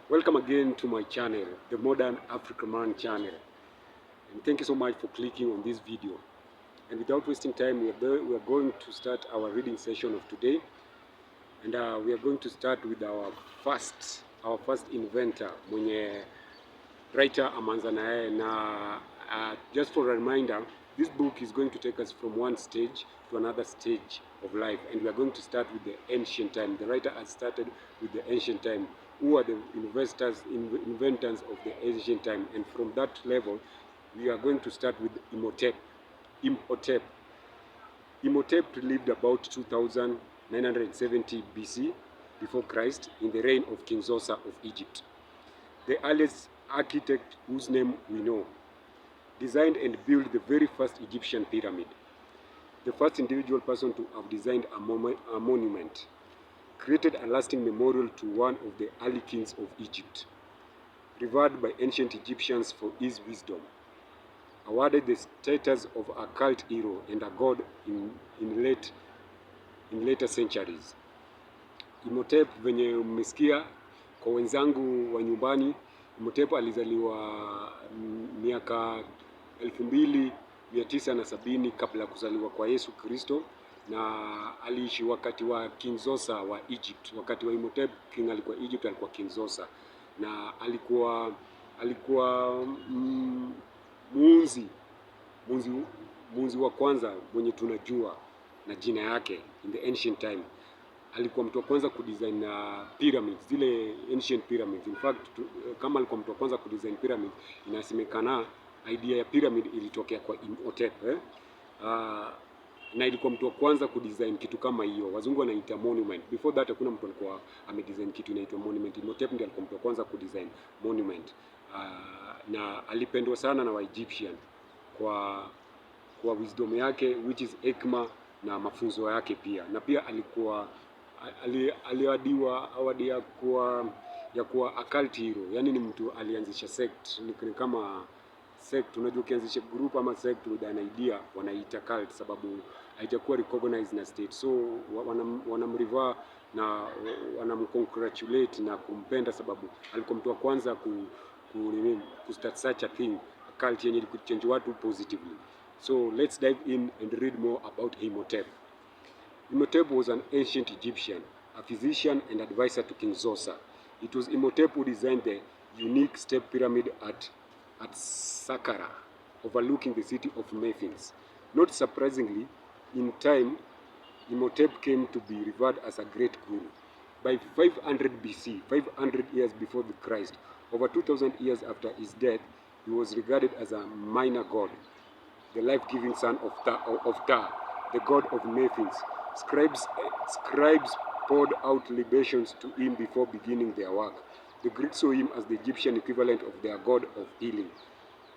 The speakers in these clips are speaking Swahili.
Welcome again to my channel, the Modern African Man channel. And thank you so much for clicking on this video. And without wasting time, we are going to start our reading session of today. And we are going to start with our first inventor, mwenye writer amanza na yeye. Na just for a reminder, this book is going to take us from one stage to another stage of life, and we are going to start with the ancient time. The writer has started with the ancient time. Who are the inventors of the ancient time? And from that level, we are going to start with Imhotep. Imhotep lived about 2970 BC before Christ in the reign of King Zoser of Egypt, the earliest architect whose name we know. Designed and built the very first Egyptian pyramid, the first individual person to have designed a monument, created a lasting memorial to one of the early kings of Egypt, revered by ancient Egyptians for his wisdom, awarded the status of a cult hero and a god in later centuries. Imhotep, venye umesikia kwa wenzangu wa nyumbani, Imhotep alizaliwa miaka 2970 kabla kuzaliwa kwa Yesu Kristo, na aliishi wakati wa King Zoser wa Egypt. Wakati wa Imhotep king alikuwa Egypt, alikuwa King Zoser, na alikuwa muunzi wa kwanza mwenye tunajua na jina yake in the ancient time. Alikuwa mtu wa kwanza kudesign pyramids, zile ancient pyramids. In fact, kama alikuwa mtu wa kwanza kudesign pyramids, inasemekana idea ya pyramid ilitokea kwa Imhotep. Na ilikuwa mtu wa kwanza kudesign kitu kama hiyo. Wazungu wanaita monument. Before that hakuna mtu alikuwa amedesign kitu inaitwa monument. Imhotep ndiye alikuwa mtu wa kwanza kudesign monument. Na alipendwa sana na wa Egyptian kwa wisdom yake, which is hekima, na mafunzo yake pia. Na pia alikuwa aliadiwa awadi ya kuwa a cult hero. Yani ni mtu alianzisha sect, ni kama sect. Unajua ukianzisha group ama sect with an idea wanaita cult, sababu haitakuwa recognized na state. So wanamrevere na wanamcongratulate na kumpenda, sababu alikuwa mtu wa kwanza ku start such a thing, a cult yenye could change watu positively. So let's dive in and read more about Imhotep. Imhotep was an ancient Egyptian, a physician and advisor to King Zoser. It was Imhotep who designed the unique step pyramid at Saqqara, overlooking the city of Memphis. Not surprisingly, in time, Imhotep came to be revered as a great guru. By 500 BC, 500 years before the Christ, over 2,000 years after his death, he was regarded as a minor god, the life-giving son of Ptah, the god of Memphis. Scribes poured out libations to him before beginning their work. The Greeks saw him as the Egyptian equivalent of their god of healing,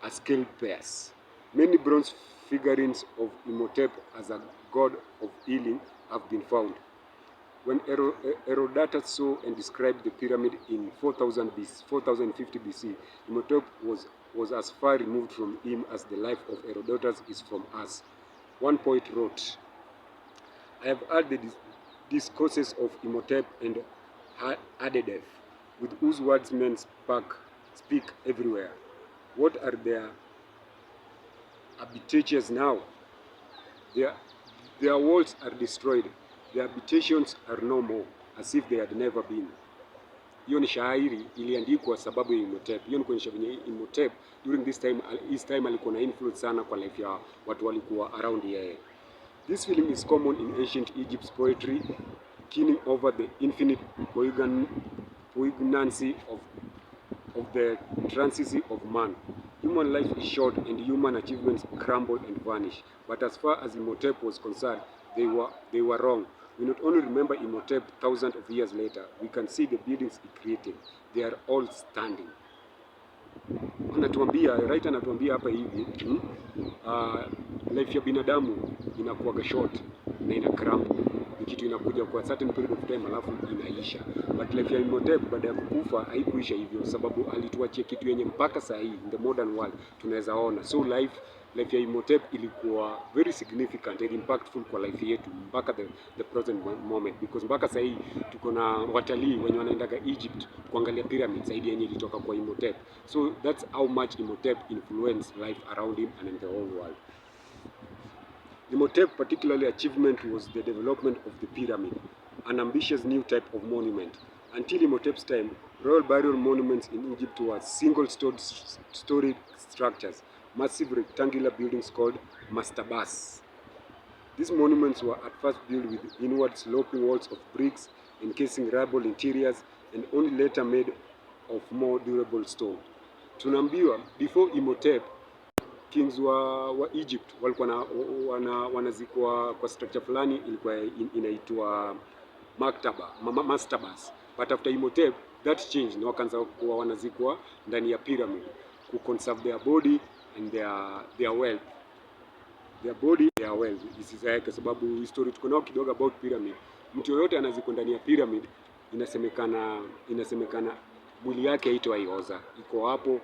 Asclepius. Many bronze figurines of Imhotep as a god of healing have been found. When Herodotus saw and described the pyramid in 4050 BC, Imhotep was as far removed from him as the life of Herodotus is from us. One poet wrote, "I have heard the discourses of Imhotep and Hadedef, with whose words men speak everywhere. What are their habitations now? Their walls are destroyed. Their habitations are no more, as if they had never been." Hiyo ni shairi iliandikwa sababu ya Imhotep. Hiyo ni kuonyesha venye Imhotep during his time alikuwa na influence sana kwa life ya watu walikuwa around yeye. This feeling is common in ancient Egypt's poetry, keening over the infinite poignancy of the transiency of man. Human life is short and human achievements crumble and vanish. But as far as Imhotep was concerned, they were wrong. We not only remember Imhotep thousands of years later, we can see the buildings he created. They are all standing. Writer anatuambia hapa hivi, life ya binadamu inakuwa short na ina crumble. Ni kitu inakuja kwa certain period of time alafu inaisha. But life ya Imhotep baada ya kukufa haikuisha hivyo, sababu alituachia kitu yenye mpaka saa hii in the modern world tunaweza ona. So life life ya Imhotep ilikuwa very significant and impactful kwa life yetu mpaka the present moment, because mpaka sasa hii tuko na watalii wenye wanaendaga Egypt kuangalia pyramids zaidi yenye ilitoka kwa Imhotep. So that's how much Imhotep influenced life around him and in the whole world. Imhotep particularly achievement was the development of the pyramid, an ambitious new type of monument. Until Imhotep's time, royal burial monuments in Egypt were single-storied structures, massive rectangular buildings called mastabas. These monuments were at first built with inward sloping walls of bricks encasing rubble interiors and only later made of more durable stone. Tunaambiwa before Imhotep, kings wa Egypt walikuwa wanazikwa kwa structure fulani ilikuwa inaitwa mastabas, but after Imhotep that changed na wakaanza kuwa wanazikwa ndani ya pyramid ku conserve their body and their wealth, their wealth isizaeke, sababu history tuko nao kidogo about pyramid. Mtu yoyote anazikwa ndani ya pyramid inasemekana mwili yake haitawaioza, iko hapo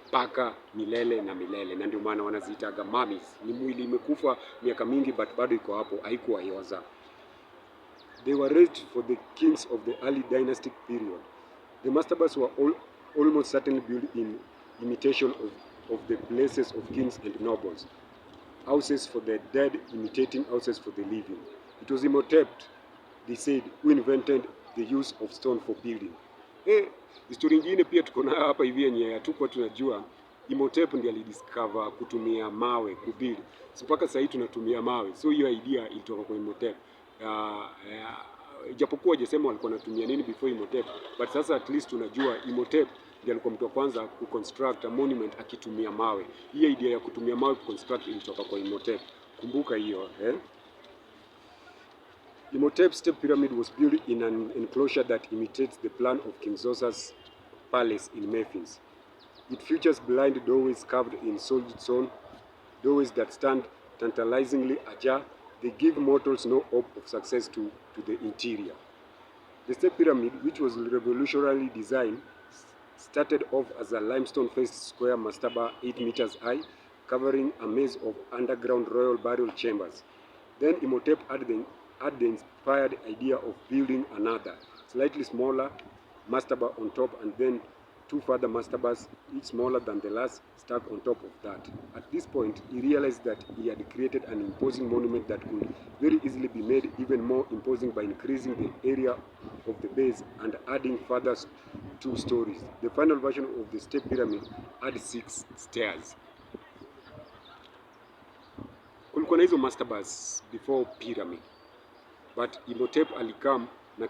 mpaka milele na milele, na ndio maana wanaziitaga mummies. Ni mwili imekufa miaka mingi but bado iko hapo, haikuwaioza. They were raised for the kings of the early dynastic period. The mastabas were almost certainly built in imitation of the places of kings and nobles, houses for the dead imitating houses for the living. It was Imhotep, they said, who invented the use of stone for building. Historia nyingine pia tuko nayo hapa hivi yenye hatukuwa tunajua. Imhotep ndiye alidiscover kutumia mawe kubuild. So mpaka sasa tunatumia mawe. So hiyo idea ilitoka kwa Imhotep. Japokuwa hajasema walikuwa wanatumia nini before Imhotep, but sasa at least tunajua Imhotep ndiye alikuwa mtu wa kwanza ku construct a monument akitumia mawe. Hii idea ya kutumia mawe ku construct ilitoka kwa Imhotep. Kumbuka hiyo, Imhotep's step pyramid was built in an enclosure that imitates the plan of King Zosa's palace in Memphis. It features blind doorways carved in solid stone, doorways that stand tantalizingly ajar. They give mortals no hope of success to the interior. The step pyramid, which was revolutionarily designed, started off as a limestone-faced square mastaba 8 meters high, covering a maze of underground royal burial chambers. Then Imhotep had the inspired idea of building another, slightly smaller mastaba on top, and then 2 further mastabas, each smaller than the last, stuck on top of that. At this point, he realized that he had created an imposing monument that could very easily be made even more imposing by increasing the area of the base and adding further 2 stories. The final version of the step pyramid had 6 stairs. Kulikuwa na hizo mastabas before pyramid, but Imhotep alikam na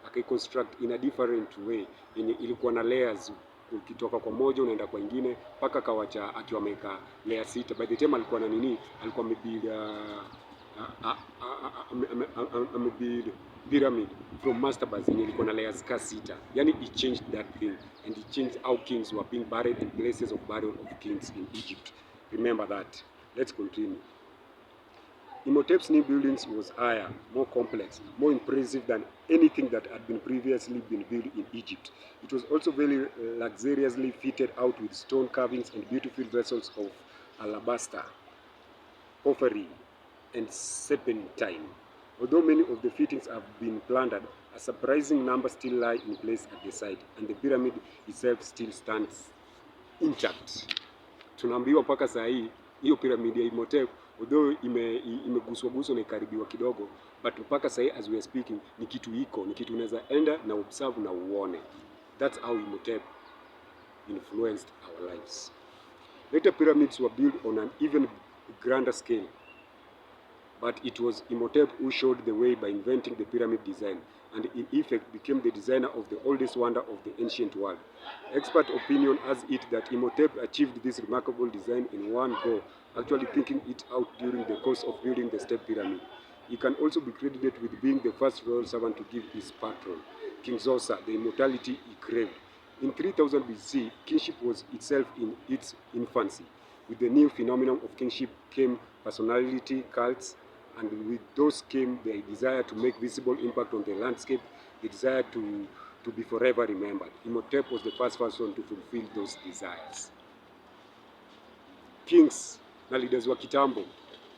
akaiconstruct in a different way yenye ilikuwa na layers. Ukitoka kwa moja unaenda kwa ingine mpaka kawacha akiwa ameka layer 6. By the time alikuwa na nini, alikuwa amebuild pyramid from mastabas yenye ilikuwa na layers ka 6. Yani he changed that thing and he changed how kings were being buried and places of burial of kings in Egypt. Remember that. Let's continue. Imhotep's new buildings was higher, more complex, more impressive than anything that had been previously been built in Egypt. It was also very luxuriously fitted out with stone carvings and beautiful vessels of alabaster, porphyry, and serpentine. Although many of the fittings have been plundered, a surprising number still lie in place at the site, and the pyramid itself still stands intact. Tunaambiwa mpaka saa hii hiyo pyramid ya Imhotep, although imeguswa na ikaribiwa kidogo, but mpaka sasa as we are speaking ni kitu unaweza enda na observe na uone. That's how Imhotep influenced our lives. Later pyramids were built on an even grander scale, but it was Imhotep who showed the way by inventing the pyramid design, and in effect became the designer of the oldest wonder of the ancient world. Expert opinion has it that Imhotep achieved this remarkable design in one go, actually thinking it out during the course of building the step pyramid. He can also be credited with being the first royal servant to give his patron, King Zosa, the immortality he craved. In 3000 BC, kingship was itself in its infancy. With the new phenomenon of kingship came personality cults, and with those came the desire to make visible impact on the landscape, the desire to be forever remembered. Imhotep was the first person to fulfill those desires. kings na leaders wa kitambo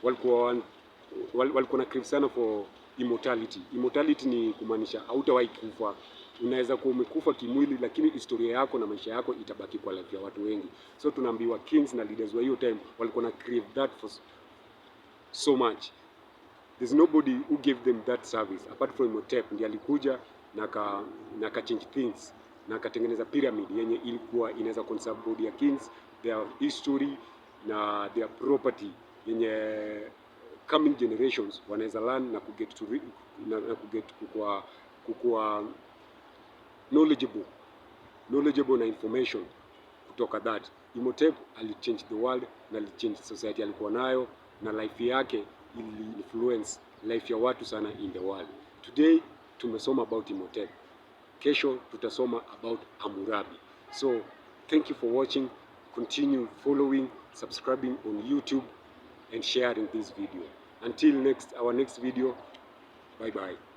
walikuwa na crave sana for immortality. Immortality ni kumaanisha hautawahi kufa. Unaweza kuwa umekufa kimwili, lakini historia yako na maisha yako itabaki kwa life ya watu wengi. So tunaambiwa kings na leaders wa hiyo time walikuwa na crave that for so much. There's nobody who gave them that service apart from Imhotep. Ndiye alikuja na ka change things na akatengeneza pyramid yenye ilikuwa inaweza conserve body ya kings, their history na their property, yenye coming generations wanaweza learn na kuget to na kuget kukua knowledgeable na information kutoka that. Imhotep alichange the world na alichange society alikuwa nayo, na life yake ili influence life ya watu sana in the world. Today tumesoma about Imhotep, kesho tutasoma about Hammurabi. So thank you for watching, continue following, subscribing on YouTube and sharing this video. Until our next video, bye bye.